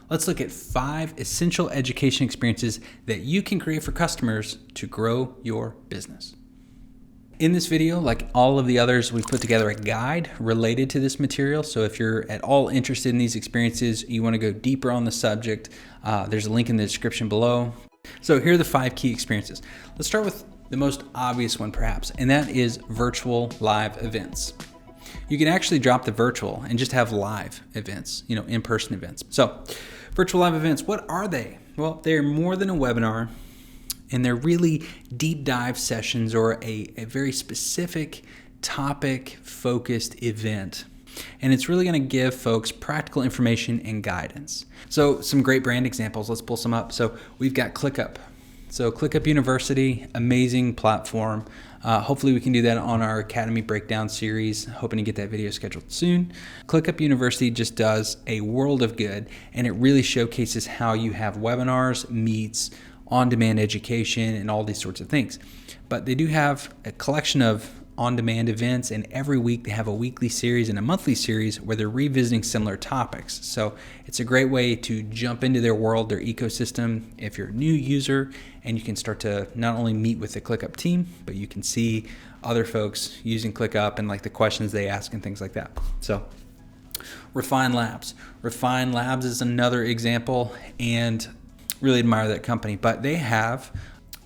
let's look at 5 essential education experiences that you can create for customers to grow your business. In this video, like all of the others, we put together a guide related to this material. So if you're at all interested in these experiences, you want to go deeper on the subject, there's a link in the description below. So here are the 5 key experiences. Let's start with the most obvious one perhaps, and that is virtual live events. You can actually drop the virtual and just have live events, in-person events. So virtual live events, what are they? Well, they're more than a webinar, and they're really deep dive sessions or a very specific topic focused event. And it's really going to give folks practical information and guidance. So some great brand examples, let's pull some up. So we've got ClickUp. So ClickUp University, amazing platform. Hopefully we can do that on our Academy Breakdown series. Hoping to get that video scheduled soon. ClickUp University just does a world of good, and it really showcases how you have webinars, meets, on-demand education, and all these sorts of things. But they do have a collection of on-demand events, and every week they have a weekly series and a monthly series where they're revisiting similar topics. So it's a great way to jump into their world, their ecosystem, if you're a new user, and you can start to not only meet with the ClickUp team, but you can see other folks using ClickUp and like the questions they ask and things like that. So Refine Labs. Refine Labs is another example, and really admire that company, but they have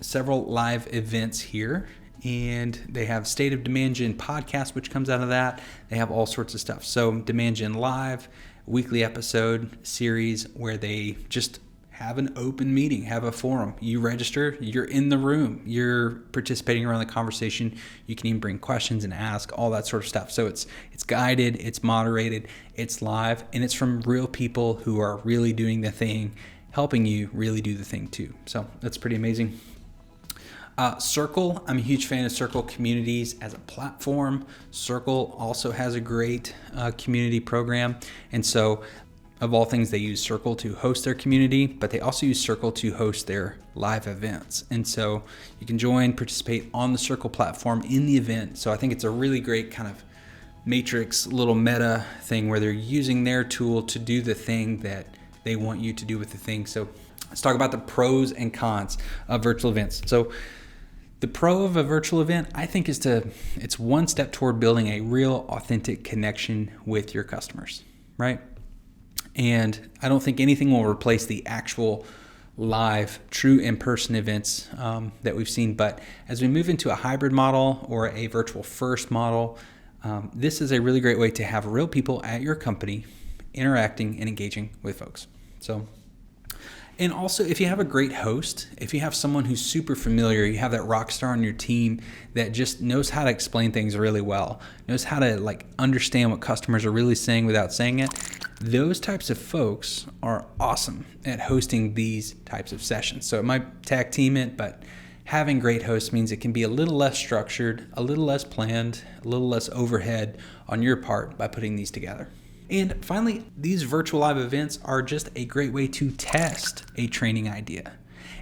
several live events here. And they have State of Demand Gen podcast, which comes out of that. They have all sorts of stuff. So Demand Gen Live, weekly episode series where they just have an open meeting, have a forum. You register, you're in the room, you're participating around the conversation. You can even bring questions and ask, all that sort of stuff. So it's guided, it's moderated, it's live, and it's from real people who are really doing the thing, helping you really do the thing too. So that's pretty amazing. Circle, I'm a huge fan of Circle Communities as a platform. Circle also has a great community program. And so of all things, they use Circle to host their community, but they also use Circle to host their live events. And so you can join, participate on the Circle platform in the event. So I think it's a really great kind of matrix, little meta thing where they're using their tool to do the thing that they want you to do with the thing. So let's talk about the pros and cons of virtual events. So the pro of a virtual event, I think, it's one step toward building a real, authentic connection with your customers, right? And I don't think anything will replace the actual live, true in-person events that we've seen. But as we move into a hybrid model or a virtual first model, this is a really great way to have real people at your company interacting and engaging with folks. And also, if you have a great host, if you have someone who's super familiar, you have that rock star on your team that just knows how to explain things really well, knows how to understand what customers are really saying without saying it, those types of folks are awesome at hosting these types of sessions. So it might tag team it, but having great hosts means it can be a little less structured, a little less planned, a little less overhead on your part by putting these together. And finally, these virtual live events are just a great way to test a training idea.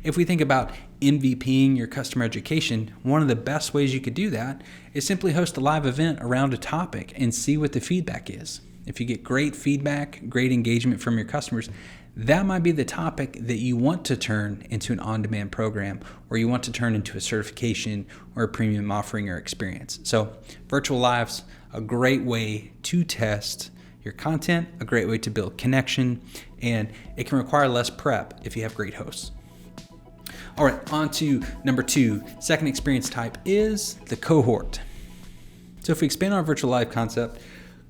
If we think about MVPing your customer education, one of the best ways you could do that is simply host a live event around a topic and see what the feedback is. If you get great feedback, great engagement from your customers, that might be the topic that you want to turn into an on-demand program, or you want to turn into a certification or a premium offering or experience. So virtual lives, a great way to test your content, a great way to build connection, and it can require less prep if you have great hosts. All right, on to number 2. Second experience type is the cohort. So if we expand our virtual live concept,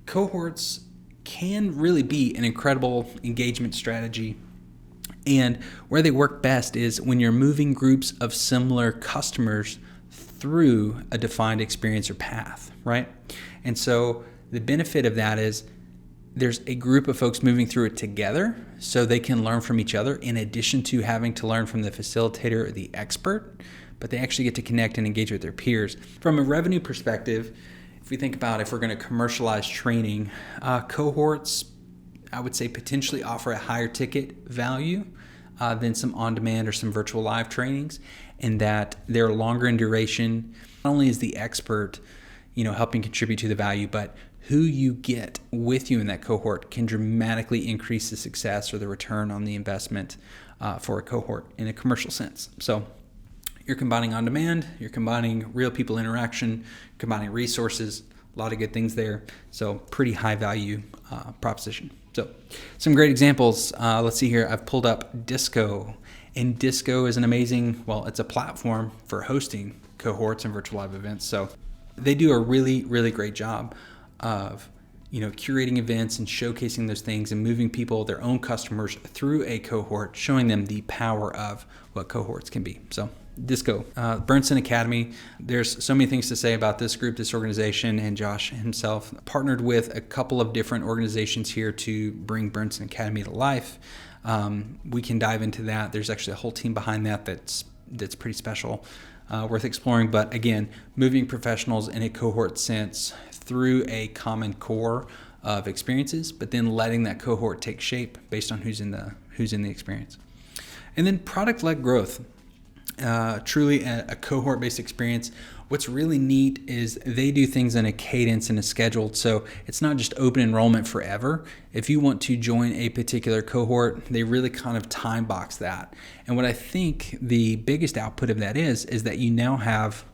cohorts can really be an incredible engagement strategy. And where they work best is when you're moving groups of similar customers through a defined experience or path, right? And so the benefit of that is there's a group of folks moving through it together so they can learn from each other in addition to having to learn from the facilitator or the expert, but they actually get to connect and engage with their peers. From a revenue perspective, if we think about if we're going to commercialize training, cohorts, I would say potentially offer a higher ticket value than some on-demand or some virtual live trainings, in that they're longer in duration. Not only is the expert, helping contribute to the value, but who you get with you in that cohort can dramatically increase the success or the return on the investment for a cohort in a commercial sense. So you're combining on demand, you're combining real people interaction, combining resources, a lot of good things there. So pretty high value proposition. So some great examples. Let's see here. I've pulled up Disco, and Disco is an amazing, it's a platform for hosting cohorts and virtual live events. So they do a really, really great job of curating events and showcasing those things and moving people, their own customers, through a cohort, showing them the power of what cohorts can be. So Disco, Bernstein Academy. There's so many things to say about this group, this organization, and Josh himself partnered with a couple of different organizations here to bring Bernstein Academy to life. We can dive into that. There's actually a whole team behind that's pretty special, worth exploring. But again, moving professionals in a cohort sense through a common core of experiences, but then letting that cohort take shape based on who's in the experience. And then product-led growth. Truly a cohort-based experience. What's really neat is they do things in a cadence and a scheduled, so it's not just open enrollment forever. If you want to join a particular cohort, they really kind of time box that. And what I think the biggest output of that is that you now have,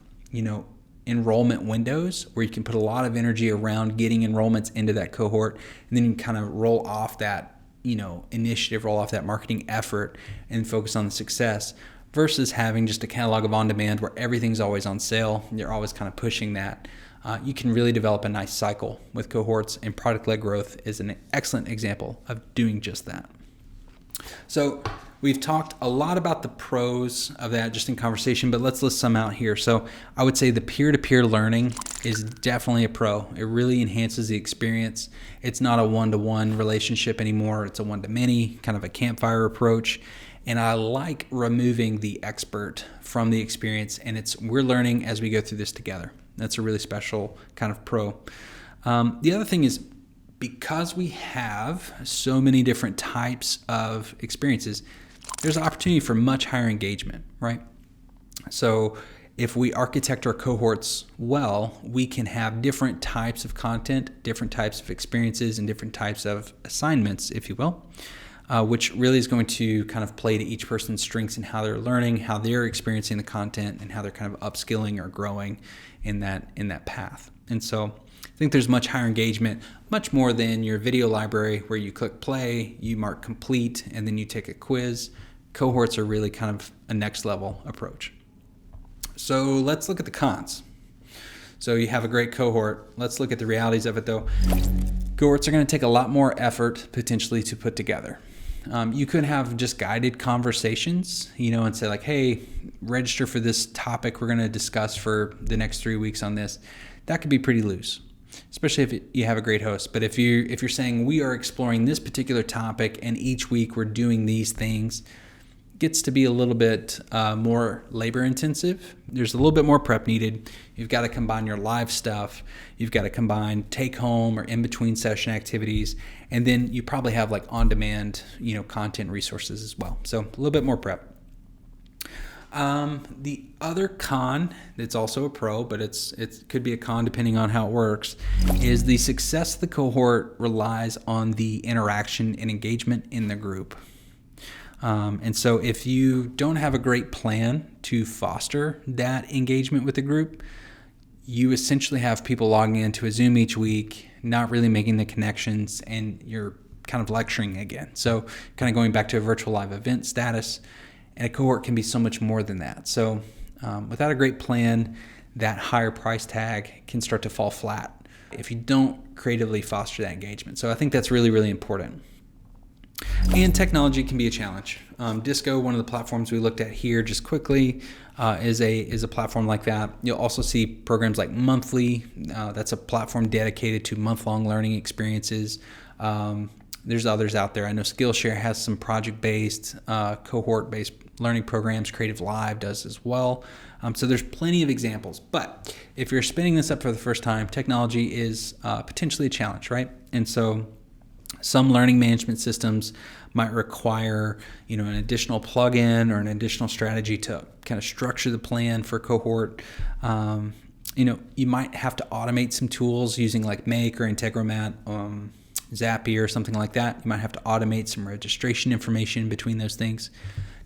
enrollment windows where you can put a lot of energy around getting enrollments into that cohort, and then you can kind of roll off that, initiative, roll off that marketing effort and focus on the success, versus having just a catalog of on-demand where everything's always on sale. You're always kind of pushing that. You can really develop a nice cycle with cohorts, and product-led growth is an excellent example of doing just that. So we've talked a lot about the pros of that just in conversation, but let's list some out here. So I would say the peer-to-peer learning is definitely a pro. It really enhances the experience. It's not a one-to-one relationship anymore. It's a one-to-many, kind of a campfire approach. And I like removing the expert from the experience, and we're learning as we go through this together. That's a really special kind of pro. The other thing is, because we have so many different types of experiences, there's an opportunity for much higher engagement, right? So if we architect our cohorts well, we can have different types of content, different types of experiences, and different types of assignments, if you will. Which really is going to kind of play to each person's strengths and how they're learning, how they're experiencing the content, and how they're kind of upskilling or growing in that path. And so I think there's much higher engagement, much more than your video library where you click play, you mark complete, and then you take a quiz. Cohorts are really kind of a next level approach. So let's look at the cons. So you have a great cohort. Let's look at the realities of it though. Cohorts are going to take a lot more effort potentially to put together. You could have just guided conversations, and say like, hey, register for this topic we're going to discuss for the next 3 weeks on this. That could be pretty loose, especially if you have a great host. But if you're saying we are exploring this particular topic and each week we're doing these things, gets to be a little bit more labor intensive. There's a little bit more prep needed. You've got to combine your live stuff. You've got to combine take home or in between session activities. And then you probably have like on demand, content resources as well. So a little bit more prep. The other con that's also a pro, but it could be a con depending on how it works, is the success of the cohort relies on the interaction and engagement in the group. And so if you don't have a great plan to foster that engagement with the group, you essentially have people logging into a Zoom each week, not really making the connections, and you're kind of lecturing again. So kind of going back to a virtual live event status, and a cohort can be so much more than that. So without a great plan, that higher price tag can start to fall flat if you don't creatively foster that engagement. So I think that's really, really important. And technology can be a challenge. Disco, one of the platforms we looked at here just quickly, is a platform like that. You'll also see programs like Monthly. That's a platform dedicated to month-long learning experiences. There's others out there. I know Skillshare has some project-based, cohort-based learning programs. Creative Live does as well. So there's plenty of examples. But if you're spinning this up for the first time, technology is potentially a challenge, right? And so some learning management systems might require, an additional plugin or an additional strategy to kind of structure the plan for cohort. You might have to automate some tools using like Make or Integromat, Zapier or something like that. You might have to automate some registration information between those things.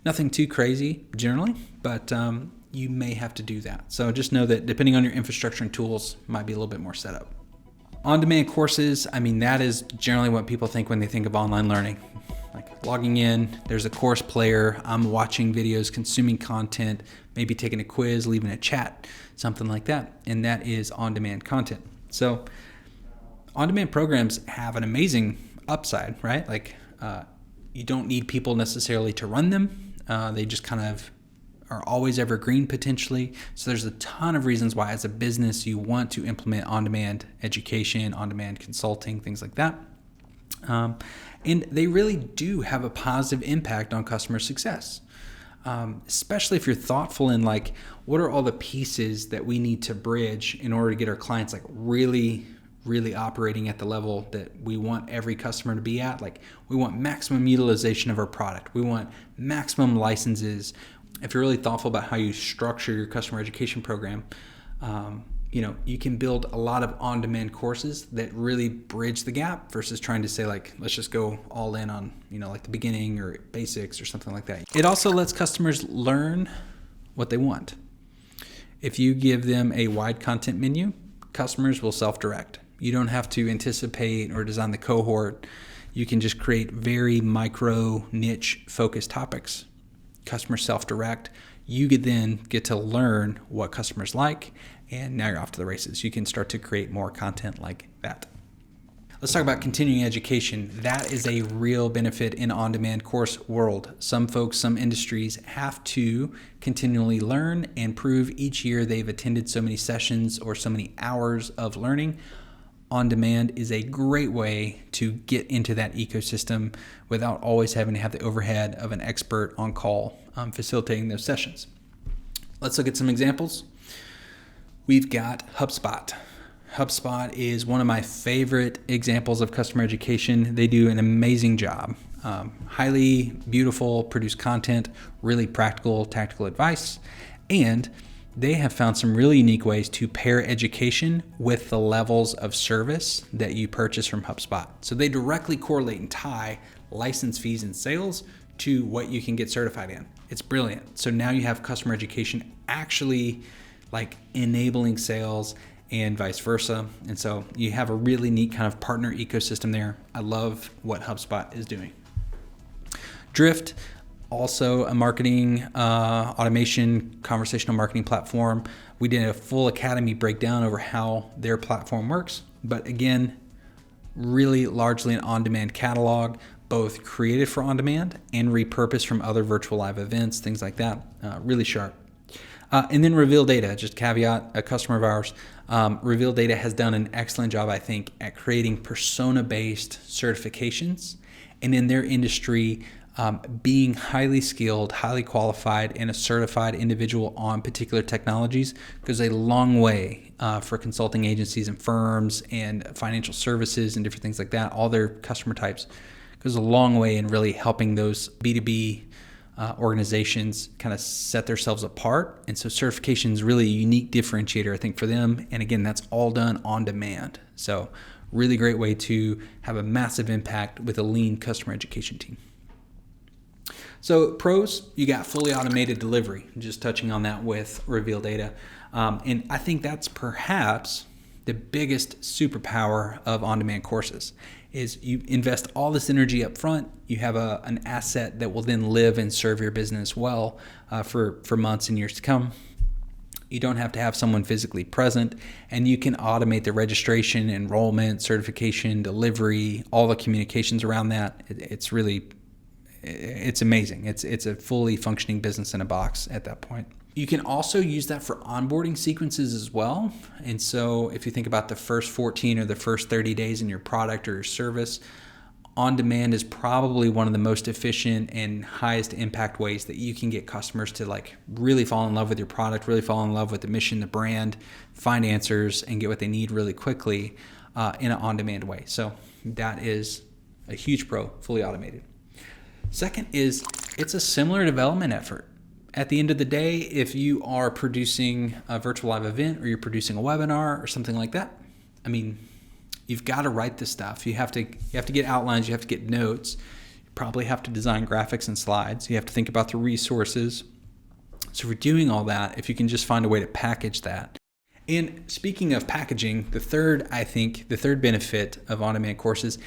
Nothing too crazy generally, but you may have to do that. So just know that depending on your infrastructure and tools, might be a little bit more setup. On-demand courses, that is generally what people think when they think of online learning. Like logging in, there's a course player, I'm watching videos, consuming content, maybe taking a quiz, leaving a chat, something like that. And that is on-demand content. So on-demand programs have an amazing upside, right? Like you don't need people necessarily to run them. They just kind of are always evergreen potentially. So there's a ton of reasons why as a business you want to implement on-demand education, on-demand consulting, things like that. And they really do have a positive impact on customer success, especially if you're thoughtful in like, what are all the pieces that we need to bridge in order to get our clients like really operating at the level that we want every customer to be at. Like we want maximum utilization of our product. We want maximum licenses. If you're really thoughtful about how you structure your customer education program, you can build a lot of on-demand courses that really bridge the gap versus trying to say like, let's just go all in on, like the beginning or basics or something like that. It also lets customers learn what they want. If you give them a wide content menu, customers will self-direct. You don't have to anticipate or design the cohort. You can just create very micro niche focused topics. Customers self-direct. You then get to learn what customers like, and now you're off to the races. You can start to create more content like that. Let's talk about continuing education. That is a real benefit in on-demand course world. Some folks, some industries have to continually learn and prove each year they've attended so many sessions or so many hours of learning. On-demand is a great way to get into that ecosystem without always having to have the overhead of an expert on call facilitating those sessions. Let's look at some examples. We've got HubSpot. HubSpot is one of my favorite examples of customer education. They do an amazing job. Highly beautiful, produce content, really practical, tactical advice, and they have found some really unique ways to pair education with the levels of service that you purchase from HubSpot. So they directly correlate and tie license fees and sales to what you can get certified in. It's brilliant. So now you have customer education actually like enabling sales and vice versa. And so you have a really neat kind of partner ecosystem there. I love what HubSpot is doing. Drift, also a marketing automation, conversational marketing platform. We did a full academy breakdown over how their platform works. But again, really largely an on-demand catalog, both created for on-demand and repurposed from other virtual live events, things like that. Really sharp. And then Reveal Data, just caveat, a customer of ours. Reveal Data has done an excellent job, I think, at creating persona-based certifications. And in their industry, being highly skilled, highly qualified, and a certified individual on particular technologies goes a long way for consulting agencies and firms and financial services and different things like that. All their customer types goes a long way in really helping those B2B organizations kind of set themselves apart. And so certification is really a unique differentiator, I think, for them. And again, that's all done on demand. So really great way to have a massive impact with a lean customer education team. So pros, you got fully automated delivery, just touching on that with Reveal Data. And I think that's perhaps the biggest superpower of on-demand courses is you invest all this energy up front. You have an asset that will then live and serve your business well for months and years to come. You don't have to have someone physically present, and you can automate the registration, enrollment, certification, delivery, all the communications around that. It's amazing. It's a fully functioning business in a box at that point. You can also use that for onboarding sequences as well. And so if you think about the first 14 or the first 30 days in your product or your service, on demand is probably one of the most efficient and highest impact ways that you can get customers to like really fall in love with your product, really fall in love with the mission, the brand, find answers, and get what they need really quickly in an on-demand way. So that is a huge pro, fully automated. Second is it's a similar development effort. At the end of the day, if you are producing a virtual live event or you're producing a webinar or something like that, I mean, you've got to write this stuff. You have to get outlines, you have to get notes. You probably have to design graphics and slides. You have to think about the resources. So if you're doing all that, if you can just find a way to package that. And speaking of packaging, the third benefit of on-demand courses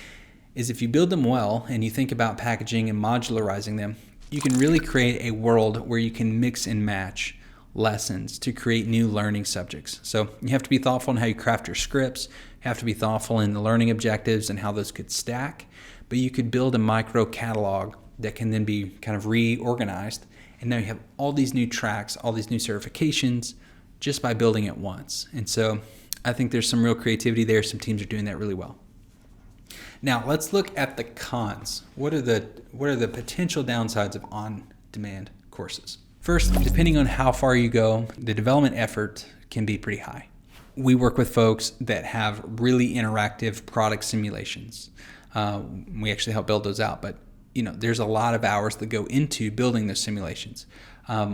is if you build them well and you think about packaging and modularizing them, you can really create a world where you can mix and match lessons to create new learning subjects. So you have to be thoughtful in how you craft your scripts. You have to be thoughtful in the learning objectives and how those could stack. But you could build a micro catalog that can then be kind of reorganized. And now you have all these new tracks, all these new certifications just by building it once. And so I think there's some real creativity there. Some teams are doing that really well. Now let's look at the cons. What are the potential downsides of on-demand courses? First, depending on how far you go, the development effort can be pretty high. We work with folks that have really interactive product simulations. We actually help build those out, but there's a lot of hours that go into building those simulations.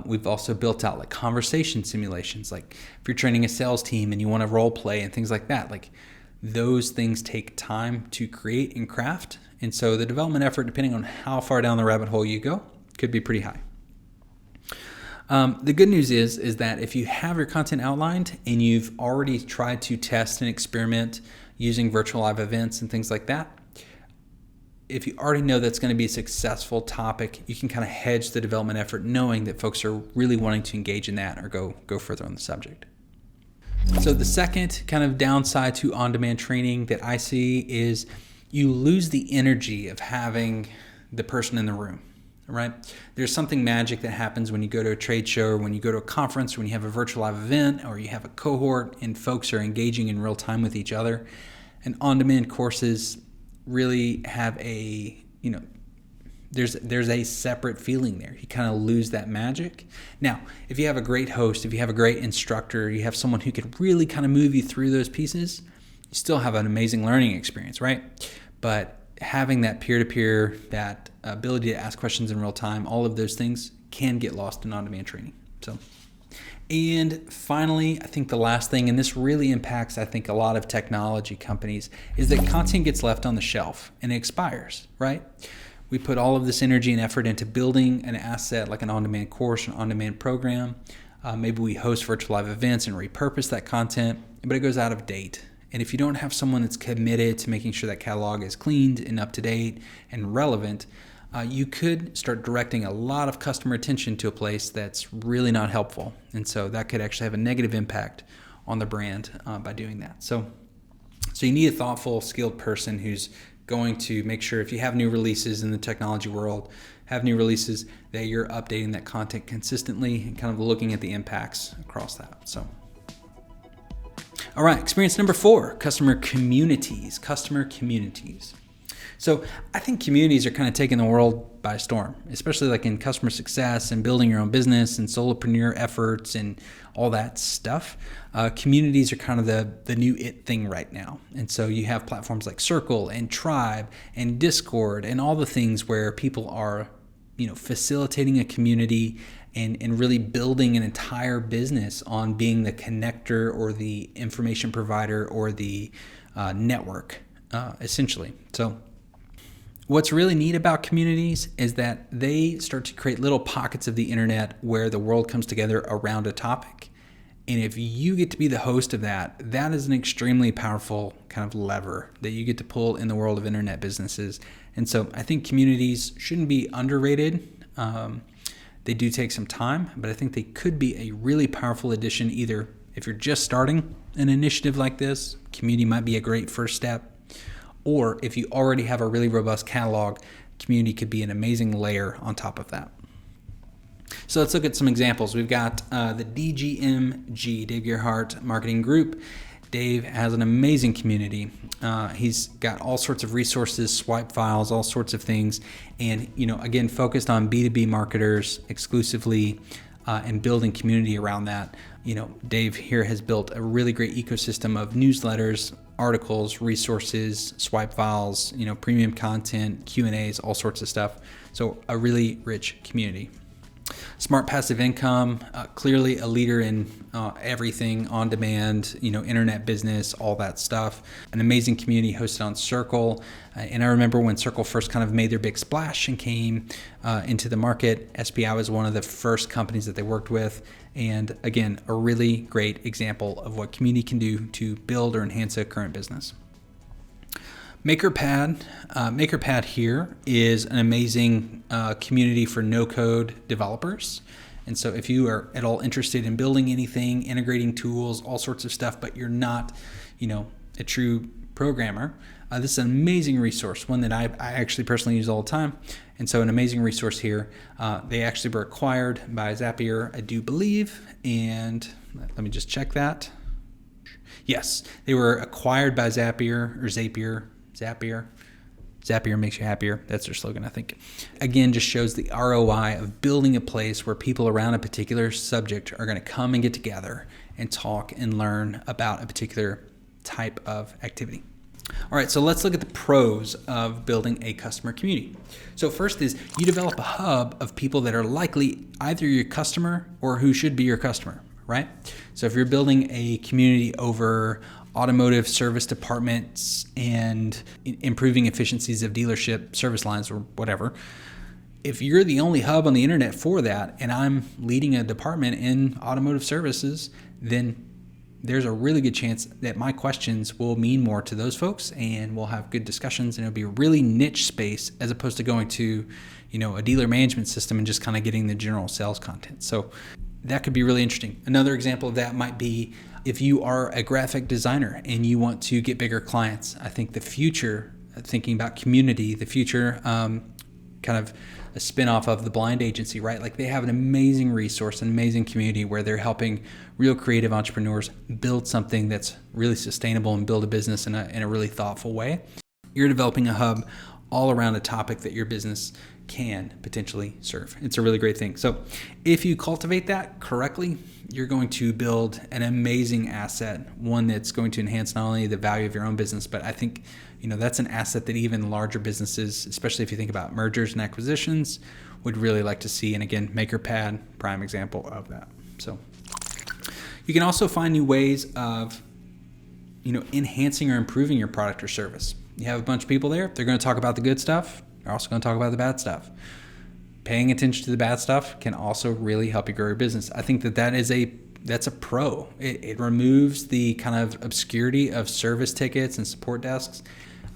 We've also built out like conversation simulations, like if you're training a sales team and you want to role play and things like that, like those things take time to create and craft. And so the development effort, depending on how far down the rabbit hole you go, could be pretty high. The good news is that if you have your content outlined and you've already tried to test and experiment using virtual live events and things like that, if you already know that's going to be a successful topic, you can kind of hedge the development effort knowing that folks are really wanting to engage in that or go further on the subject. So the second kind of downside to on-demand training that I see is you lose the energy of having the person in the room, right? There's something magic that happens when you go to a trade show or when you go to a conference, when you have a virtual live event or you have a cohort and folks are engaging in real time with each other. And on-demand courses really have there's a separate feeling there. You kind of lose that magic. Now, if you have a great host, if you have a great instructor, you have someone who can really kind of move you through those pieces, you still have an amazing learning experience, right? But having that peer-to-peer, that ability to ask questions in real time, all of those things can get lost in on-demand training. And finally, I think the last thing, and this really impacts, I think, a lot of technology companies, is that content gets left on the shelf and it expires, right? We put all of this energy and effort into building an asset like an on-demand course, an on-demand program. Maybe we host virtual live events and repurpose that content, but it goes out of date. And if you don't have someone that's committed to making sure that catalog is cleaned and up to date and relevant, you could start directing a lot of customer attention to a place that's really not helpful. And so that could actually have a negative impact on the brand by doing that. So you need a thoughtful, skilled person who's going to make sure if you have new releases in the technology world, have new releases, that you're updating that content consistently and kind of looking at the impacts across that. So, all right, experience number 4, customer communities. So I think communities are kind of taking the world by storm, especially like in customer success and building your own business and solopreneur efforts and all that stuff. Communities are kind of the new it thing right now. And so you have platforms like Circle and Tribe and Discord and all the things where people are, facilitating a community and really building an entire business on being the connector or the information provider or the network, essentially. So what's really neat about communities is that they start to create little pockets of the internet where the world comes together around a topic. And if you get to be the host of that, that is an extremely powerful kind of lever that you get to pull in the world of internet businesses. And so I think communities shouldn't be underrated. They do take some time, but I think they could be a really powerful addition. Either if you're just starting an initiative like this, community might be a great first step. Or if you already have a really robust catalog, community could be an amazing layer on top of that. So let's look at some examples. We've got the DGMG, Dave Gerhardt Marketing Group. Dave has an amazing community. He's got all sorts of resources, swipe files, all sorts of things. And, again, focused on B2B marketers exclusively and building community around that. Dave here has built a really great ecosystem of newsletters, articles, resources, swipe files, premium content, Q&As, all sorts of stuff. So a really rich community. Smart passive income, clearly a leader in everything on demand, internet business, all that stuff. An amazing community hosted on Circle. And I remember when Circle first kind of made their big splash and came into the market, SPI was one of the first companies that they worked with. And again, a really great example of what community can do to build or enhance a current business. MakerPad here is an amazing community for no-code developers. And so if you are at all interested in building anything, integrating tools, all sorts of stuff, but you're not, a true programmer, this is an amazing resource, one that I actually personally use all the time. And so an amazing resource here. They actually were acquired by Zapier, I do believe. And let me just check that. Yes, they were acquired by Zapier. Zapier makes you happier. That's their slogan, I think. Again, just shows the ROI of building a place where people around a particular subject are going to come and get together and talk and learn about a particular type of activity. All right, so let's look at the pros of building a customer community. So first is you develop a hub of people that are likely either your customer or who should be your customer, right? So if you're building a community over automotive service departments and improving efficiencies of dealership service lines or whatever, if you're the only hub on the internet for that, and I'm leading a department in automotive services, then there's a really good chance that my questions will mean more to those folks and we'll have good discussions, and it'll be a really niche space as opposed to going to, a dealer management system and just kind of getting the general sales content. So that could be really interesting. Another example of that might be if you are a graphic designer and you want to get bigger clients. I think the future, thinking about community, the future, kind of a spinoff of the blind agency, right? Like they have an amazing resource, an amazing community where they're helping real creative entrepreneurs build something that's really sustainable and build a business in a really thoughtful way. You're developing a hub all around a topic that your business can potentially serve. It's a really great thing. So if you cultivate that correctly, you're going to build an amazing asset, one that's going to enhance not only the value of your own business, but I think, that's an asset that even larger businesses, especially if you think about mergers and acquisitions, would really like to see. And again, MakerPad, prime example of that. So you can also find new ways of, enhancing or improving your product or service. You have a bunch of people there. They're going to talk about the good stuff. They're also going to talk about the bad stuff. Paying attention to the bad stuff can also really help you grow your business. I think that's a pro. It removes the kind of obscurity of service tickets and support desks,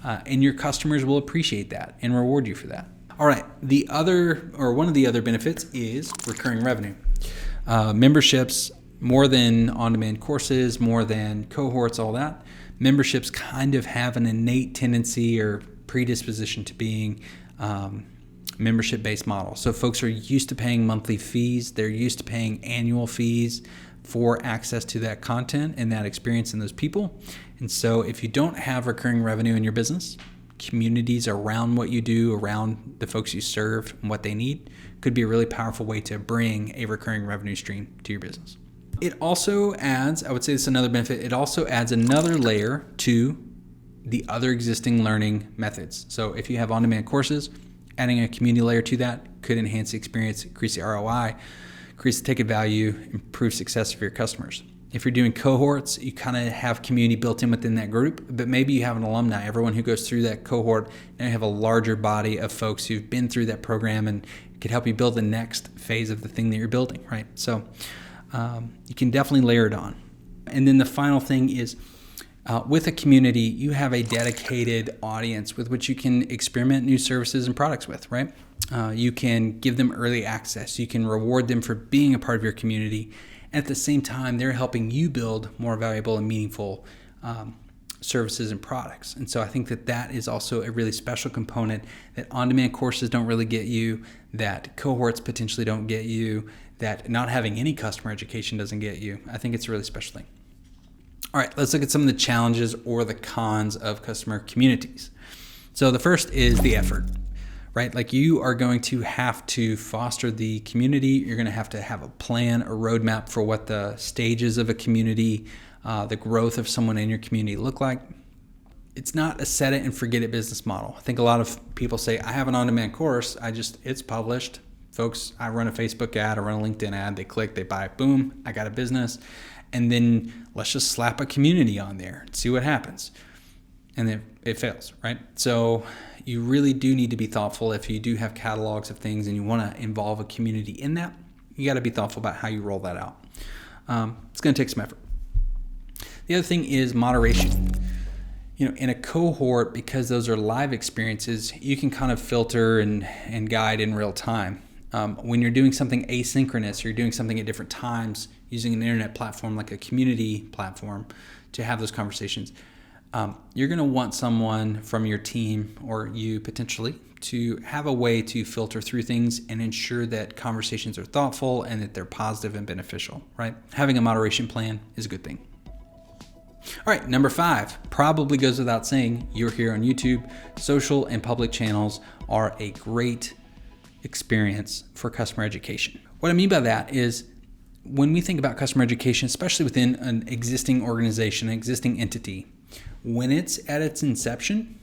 and your customers will appreciate that and reward you for that. All right, one of the other benefits is recurring revenue. Memberships, more than on-demand courses, more than cohorts, all that. Memberships kind of have an innate tendency or predisposition to being membership-based model. So folks are used to paying monthly fees. They're used to paying annual fees for access to that content and that experience and those people. And so if you don't have recurring revenue in your business, communities around what you do, around the folks you serve and what they need, could be a really powerful way to bring a recurring revenue stream to your business. It also adds, I would say this is another benefit, it also adds another layer to the other existing learning methods. So if you have on-demand courses, adding a community layer to that could enhance the experience, increase the ROI, increase the ticket value, improve success of your customers. If you're doing cohorts, you kind of have community built in within that group, but maybe you have an alumni, everyone who goes through that cohort, and you have a larger body of folks who've been through that program and could help you build the next phase of the thing that you're building, right? So you can definitely layer it on. And then the final thing is, with a community, you have a dedicated audience with which you can experiment new services and products with, right? You can give them early access. You can reward them for being a part of your community. At the same time, they're helping you build more valuable and meaningful services and products. And so I think that is also a really special component that on-demand courses don't really get you, that cohorts potentially don't get you, that not having any customer education doesn't get you. I think it's a really special thing. All right, let's look at some of the challenges or the cons of customer communities. So the first is the effort, right? Like you are going to have to foster the community. You're going to have a plan, a roadmap for what the stages of a community, the growth of someone in your community look like. It's not a set it and forget it business model. I think a lot of people say, I have an on-demand course. It's published. Folks, I run a Facebook ad, I run a LinkedIn ad, they click, they buy, boom, I got a business. And then let's just slap a community on there and see what happens. And then it fails, right? So you really do need to be thoughtful. If you do have catalogs of things and you want to involve a community in that, you got to be thoughtful about how you roll that out. It's going to take some effort. The other thing is moderation. In a cohort, because those are live experiences, you can kind of filter and guide in real time. When you're doing something asynchronous, or you're doing something at different times using an internet platform like a community platform to have those conversations, you're going to want someone from your team or you potentially to have a way to filter through things and ensure that conversations are thoughtful and that they're positive and beneficial, right? Having a moderation plan is a good thing. All right, number 5, probably goes without saying, you're here on YouTube. Social and public channels are a great experience for customer education. What I mean by that is when we think about customer education, especially within an existing organization, an existing entity, when it's at its inception,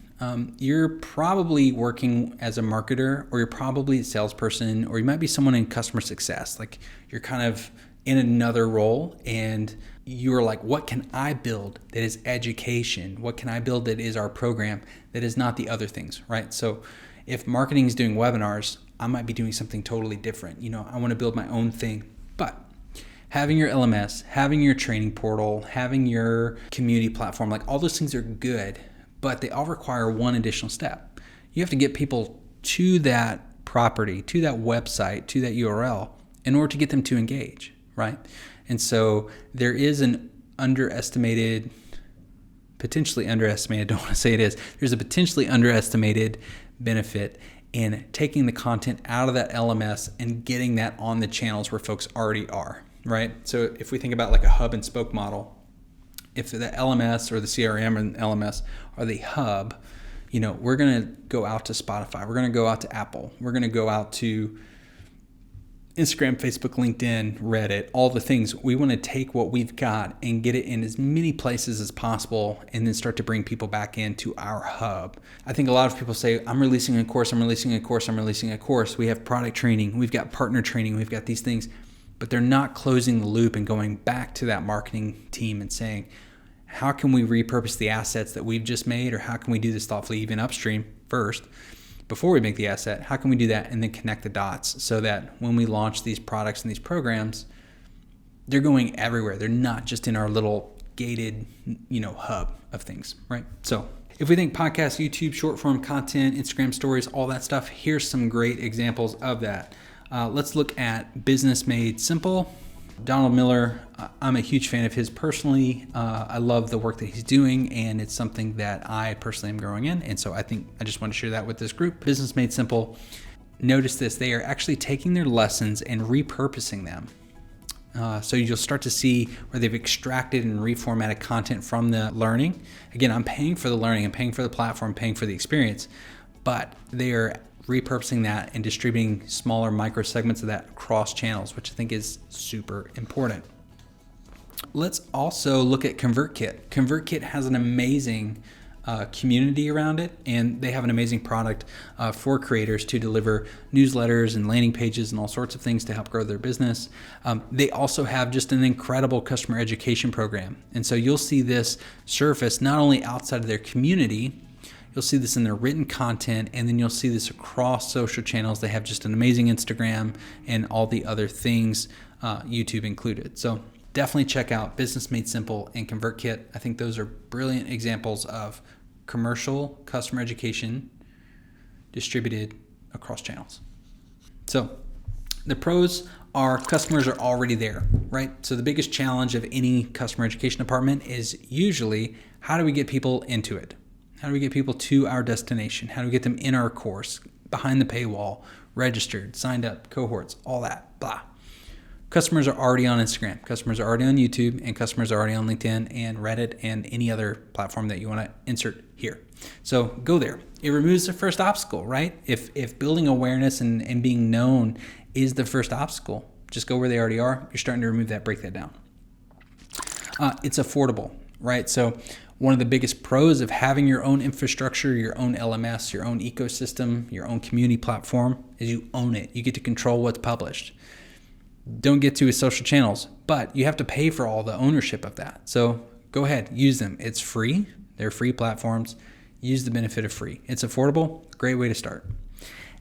you're probably working as a marketer, or you're probably a salesperson, or you might be someone in customer success. Like you're kind of in another role and you're like, what can I build that is education? What can I build that is our program that is not the other things, right? So if marketing is doing webinars, I might be doing something totally different. I want to build my own thing. But having your LMS, having your training portal, having your community platform, like all those things are good, but they all require one additional step. You have to get people to that property, to that website, to that URL in order to get them to engage, right? And so there is an potentially underestimated, I don't want to say it is, there's a potentially underestimated benefit in taking the content out of that LMS and getting that on the channels where folks already are, right? So if we think about like a hub and spoke model, if the LMS or the CRM and LMS are the hub, we're going to go out to Spotify, we're going to go out to Apple, we're going to go out to Instagram, Facebook, LinkedIn, Reddit, all the things. We want to take what we've got and get it in as many places as possible and then start to bring people back into our hub. I think a lot of people say, I'm releasing a course. We have product training, we've got partner training, we've got these things, but they're not closing the loop and going back to that marketing team and saying, how can we repurpose the assets that we've just made, or how can we do this thoughtfully even upstream first? Before we make the asset, how can we do that and then connect the dots so that when we launch these products and these programs, they're going everywhere. They're not just in our little gated, hub of things, right? So if we think podcast, YouTube, short form content, Instagram stories, all that stuff, here's some great examples of that. Let's look at Business Made Simple. Donald Miller, I'm a huge fan of his personally. I love the work that he's doing, and it's something that I personally am growing in. And so I think I just want to share that with this group. Business Made Simple. Notice this, they are actually taking their lessons and repurposing them. So you'll start to see where they've extracted and reformatted content from the learning. Again, I'm paying for the learning, I'm paying for the platform, paying for the experience, but they are repurposing that and distributing smaller micro segments of that across channels, which I think is super important. Let's also look at ConvertKit. ConvertKit has an amazing community around it, and they have an amazing product for creators to deliver newsletters and landing pages and all sorts of things to help grow their business. They also have just an incredible customer education program. And so you'll see this surface not only outside of their community, you'll see this in their written content, and then you'll see this across social channels. They have just an amazing Instagram and all the other things, YouTube included. So definitely check out Business Made Simple and ConvertKit. I think those are brilliant examples of commercial customer education distributed across channels. So the pros are customers are already there, right? So the biggest challenge of any customer education department is usually, how do we get people into it? How do we get people to our destination? How do we get them in our course, behind the paywall, registered, signed up, cohorts, all that, blah. Customers are already on Instagram, customers are already on YouTube, and customers are already on LinkedIn and Reddit and any other platform that you want to insert here. So go there. It removes the first obstacle, right? If building awareness and being known is the first obstacle, just go where they already are. You're starting to remove that, break that down. It's affordable, right? So One of the biggest pros of having your own infrastructure, your own LMS, your own ecosystem, your own community platform is you own it. You get to control what's published. Don't get to his social channels, but you have to pay for all the ownership of that. So go ahead, use them. It's free. They're free platforms. Use the benefit of free. It's affordable. Great way to start.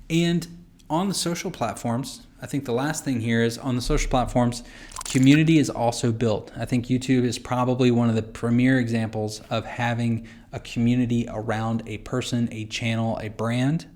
And on the social platforms, I think the last thing here is on the social platforms, community is also built. I think YouTube is probably one of the premier examples of having a community around a person, a channel, a brand.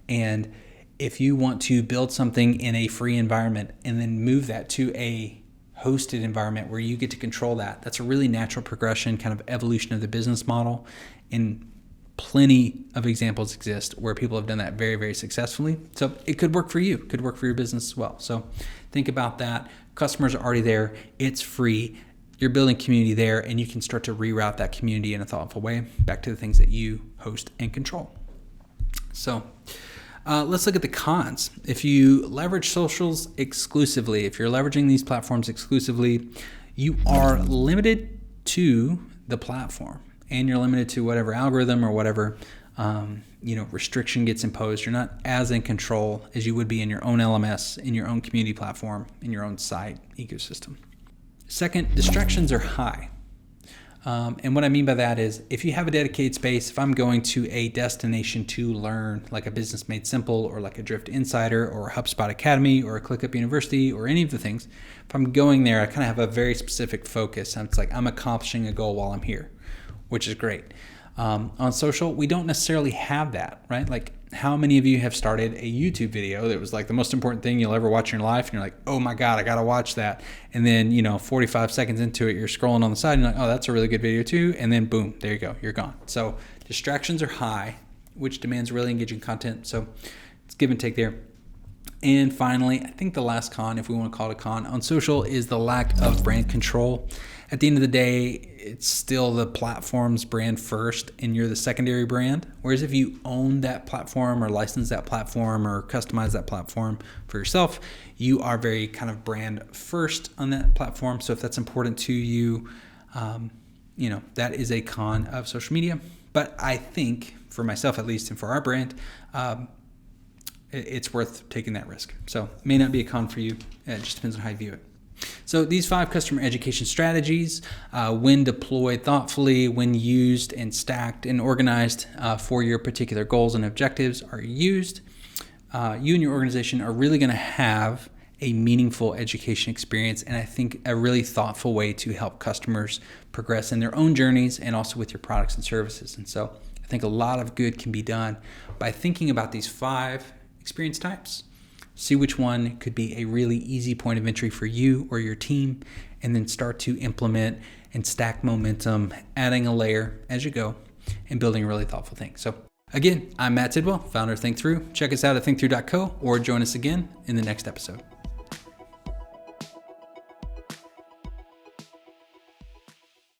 And if you want to build something in a free environment and then move that to a hosted environment where you get to control that, that's a really natural progression, kind of evolution of the business model. And plenty of examples exist where people have done that very, very successfully. So it could work for you, could work for your business as well. So think about that. Customers are already there. It's free. You're building community there, and you can start to reroute that community in a thoughtful way back to the things that you host and control. So let's look at the cons. If you leverage socials exclusively, if you're leveraging these platforms exclusively, you are limited to the platform. And you're limited to whatever algorithm or whatever restriction gets imposed. You're not as in control as you would be in your own LMS, in your own community platform, in your own site ecosystem. Second, distractions are high. And what I mean by that is if you have a dedicated space, if I'm going to a destination to learn, like a Business Made Simple or like a Drift Insider or a HubSpot Academy or a ClickUp University or any of the things, if I'm going there, I kind of have a very specific focus. And it's like I'm accomplishing a goal while I'm here, which is great. On social, we don't necessarily have that, right? Like how many of you have started a YouTube video that was like the most important thing you'll ever watch in your life, and you're like, oh my God, I gotta watch that. And then 45 seconds into it, you're scrolling on the side and you're like, oh, that's a really good video too. And then boom, there you go, you're gone. So distractions are high, which demands really engaging content. So it's give and take there. And finally, I think the last con, if we want to call it a con, on social is the lack of brand control. At the end of the day, it's still the platform's brand first and you're the secondary brand. Whereas if you own that platform or license that platform or customize that platform for yourself, you are very kind of brand first on that platform. So if that's important to you, that is a con of social media. But I think for myself, at least, and for our brand, it's worth taking that risk. So it may not be a con for you. It just depends on how you view it. So these 5 customer education strategies, when deployed thoughtfully, when used and stacked and organized for your particular goals and objectives are used, you and your organization are really going to have a meaningful education experience, and I think a really thoughtful way to help customers progress in their own journeys and also with your products and services. And so I think a lot of good can be done by thinking about these 5 experience types. See which one could be a really easy point of entry for you or your team, and then start to implement and stack momentum, adding a layer as you go and building a really thoughtful thing. So again, I'm Matt Tidwell, founder of Think Through. Check us out at thinkthrough.co or join us again in the next episode.